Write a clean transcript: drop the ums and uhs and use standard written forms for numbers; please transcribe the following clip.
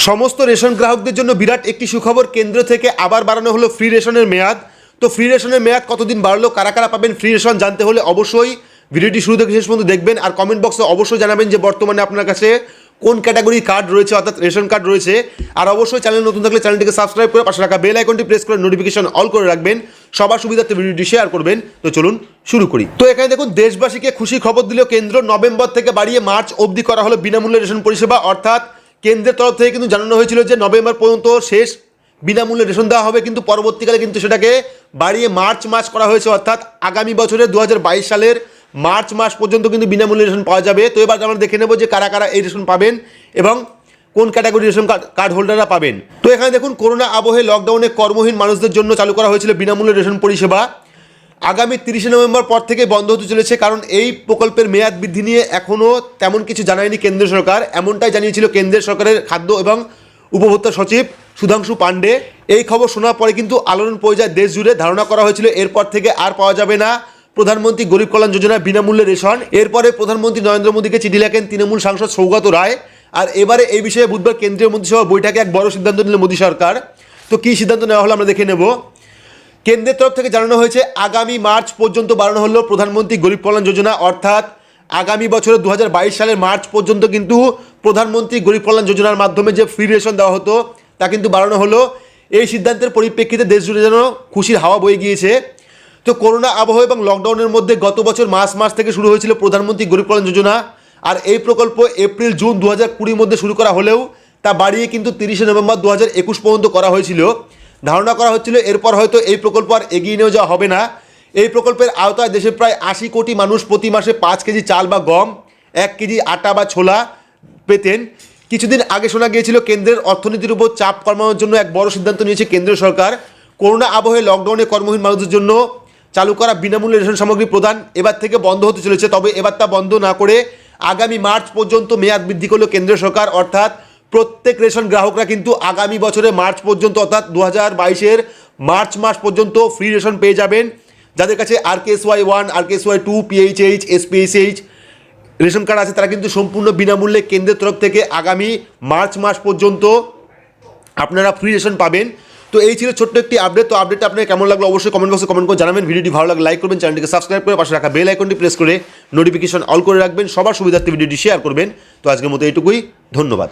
সমস্ত রেশন গ্রাহকদের জন্য বিরাট একটি সুখবর, কেন্দ্র থেকে আবার বাড়ানো হলো ফ্রি রেশনের মেয়াদ। তো ফ্রি রেশনের মেয়াদ কতদিন বাড়লো, কারা কারা পাবেন ফ্রি রেশন জানতে হলে অবশ্যই ভিডিওটি শুরু থেকে শেষ পর্যন্ত দেখবেন। আর কমেন্ট বক্সে অবশ্যই জানাবেন যে বর্তমানে আপনার কাছে কোন ক্যাটাগরি কার্ড রয়েছে, অর্থাৎ রেশন কার্ড রয়েছে। আর অবশ্যই চ্যানেল নতুন থাকলে চ্যানেলটিকে সাবস্ক্রাইব করে পাশে রাখা বেল আইকনটি প্রেস করে নোটিফিকেশন অল করে রাখবেন, সবার সুবিধার্থে ভিডিওটি শেয়ার করবেন। তো চলুন শুরু করি। তো এখানে দেখুন, দেশবাসীকে খুশি খবর দিল কেন্দ্র, নভেম্বর থেকে বাড়িয়ে মার্চ অবধি করা হলো বিনামূল্যে রেশন পরিষেবা। অর্থাৎ কেন্দ্রের তরফ থেকে কিন্তু জানানো হয়েছিল যে নভেম্বর পর্যন্ত শেষ বিনামূল্যে রেশন দেওয়া হবে, কিন্তু পরবর্তীকালে কিন্তু সেটাকে বাড়িয়ে মার্চ মাস করা হয়েছে। অর্থাৎ আগামী বছরের 2022 সালের মার্চ মাস পর্যন্ত কিন্তু বিনামূল্যে রেশন পাওয়া যাবে। তো এবার আমরা দেখে নেব যে কারা কারা এই রেশন পাবেন এবং কোন ক্যাটাগরি রেশন কার্ড হোল্ডাররা পাবেন। তো এখানে দেখুন, করোনা আবহে লকডাউনে কর্মহীন মানুষদের জন্য চালু করা হয়েছিল বিনামূল্যে রেশন পরিষেবা। আগামী 30 নভেম্বর পর থেকে বন্ধ হতে চলেছে, কারণ এই প্রকল্পের মেয়াদ বৃদ্ধি নিয়ে এখনও তেমন কিছু জানায়নি কেন্দ্র সরকার। এমনটাই জানিয়েছিল কেন্দ্রের সরকারের খাদ্য এবং উপভোক্তা সচিব সুধাংশু পান্ডে। এই খবর শোনার পরে কিন্তু আলোড়ন পড়ে যায় দেশ জুড়ে। ধারণা করা হয়েছিল এরপর থেকে আর পাওয়া যাবে না প্রধানমন্ত্রী গরিব কল্যাণ যোজনা বিনামূল্যে রেশন। এরপরে প্রধানমন্ত্রী নরেন্দ্র মোদীকে চিঠি লেখেন তৃণমূল সাংসদ সৌগত রায়। আর এবারে এই বিষয়ে বুধবার কেন্দ্রীয় মন্ত্রিসভা বৈঠকে এক বড় সিদ্ধান্ত নিল মোদী সরকার। তো কী সিদ্ধান্ত নেওয়া হলো আমরা দেখে নেব। কেন্দ্রের তরফ থেকে জানানো হয়েছে আগামী মার্চ পর্যন্ত বাড়ানো হলো প্রধানমন্ত্রী গরিব কল্যাণ যোজনা। অর্থাৎ আগামী বছরের 2022 সালের মার্চ পর্যন্ত কিন্তু প্রধানমন্ত্রী গরিব কল্যাণ যোজনার মাধ্যমে যে ফ্রি রেশন দেওয়া হতো তা কিন্তু বাড়ানো হলো। এই সিদ্ধান্তের পরিপ্রেক্ষিতে দেশ জুড়ে যেন খুশির হাওয়া বয়ে গিয়েছে। তো করোনা আবহ এবং লকডাউনের মধ্যে গত বছর মার্চ থেকে শুরু হয়েছিল প্রধানমন্ত্রী গরিব কল্যাণ যোজনা। আর এই প্রকল্প এপ্রিল জুন 2020 মধ্যে শুরু করা হলেও তা বাড়িয়ে কিন্তু 30 নভেম্বর 2021 পর্যন্ত করা হয়েছিল। ধারণা করা হচ্ছিল এরপর হয়তো এই প্রকল্প আর এগিয়ে নিয়ে যাওয়া হবে না। এই প্রকল্পের আওতায় দেশের প্রায় 80 কোটি মানুষ প্রতি মাসে 5 কেজি চাল বা গম, 1 কেজি আটা বা ছোলা পেতেন। কিছুদিন আগে শোনা গিয়েছিল কেন্দ্রের অর্থনীতির উপর চাপ কমানোর জন্য এক বড় সিদ্ধান্ত নিয়েছে কেন্দ্র সরকার। করোনা আবহে লকডাউনে কর্মহীন মানুষদের জন্য চালু করা বিনামূল্যে রেশন সামগ্রী প্রদান এবার থেকে বন্ধ হতে চলেছে। তবে এবার তা বন্ধ না করে আগামী মার্চ পর্যন্ত মেয়াদ বৃদ্ধি করলো কেন্দ্র সরকার। অর্থাৎ প্রত্যেক রেশন গ্রাহকরা কিন্তু আগামী বছরে মার্চ পর্যন্ত, অর্থাৎ 2022-এর মার্চ মাস পর্যন্ত ফ্রি রেশন পেয়ে যাবেন। যাদের কাছে RKSY 1, RKSY 2, PHH, SPSH ration card আছে তারা কিন্তু সম্পূর্ণ বিনামূল্যে কেন্দ্রের তরফ থেকে আগামী মার্চ মাস পর্যন্ত আপনারা ফ্রি রেশন পাবেন। তো এই ছিল ছোট্ট একটি আপডেট। তো আপডেটটা আপনার কেমন লাগলো অবশ্যই কমেন্ট বক্সে কমেন্ট করে জানাবেন। ভিডিওটি ভালো লাগলে লাইক করবেন, চ্যানেলটিকে সাবস্ক্রাইব করে পাশে রাখা বেল আইকনটি প্রেস করে নোটিফিকেশন অল করে রাখবেন, সবার সুবিধার্থে ভিডিওটি শেয়ার করবেন। তো আজকের মতো এইটুকুই, ধন্যবাদ।